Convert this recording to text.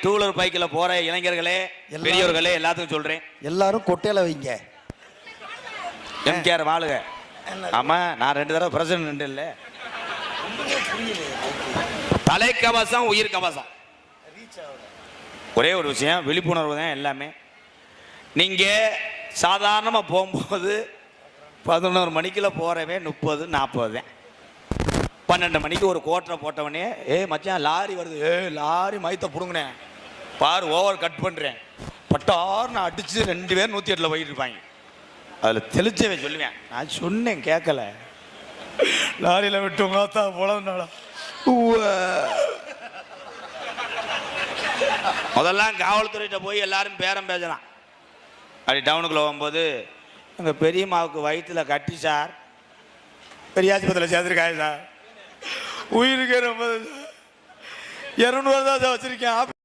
டூலர் பைக்கில் போற இளைஞர்களே, பெரியவர்களே எல்லாத்துக்கும் சொல்றேன், எல்லாரும் கொட்டையில வைங்க. எம்கேஆர் வாழுக. ஆமா, நான் 2 தடவை பிரசிடன்ட் இல்ல. தலைக்கவசம் உயிர் கவசம். ஒரே ஒரு விஷயம், விழிப்புணர்வு தான் எல்லாமே. நீங்க சாதாரணமா போகும்போது 11 மணிக்குள்ள போறவன் 30-40 தான். 12 மணிக்கு ஒரு கோட்டரை போட்டவனே, மச்சான் லாரி வருது, லாரி மயத்தை பிடுங்கினே பாரு, ஓவர் கட் பண்ணுறேன், பட்டார்னு அடிச்சு 2 பேர் 108 போயிட்டு இருப்பாங்க. அதில் தெளிச்சவே சொல்லுவேன், நான் சொன்னேன் கேட்கல, லாரியில் விட்டுங்க போலனாடா. முதல்லாம் காவல்துறையிட்ட போய் எல்லாரும் பேரம் பேசலாம். அப்படி டவுனுக்குள்ளே போகும்போது, எங்கள் பெரியம்மாவுக்கு வயிற்றுல கட்டி சார், பெரியாஸ்பத்திரியில் சேர்த்துருக்காங்க சார், உயிருக்கு ரொம்ப 200 தான் வச்சிருக்கேன்.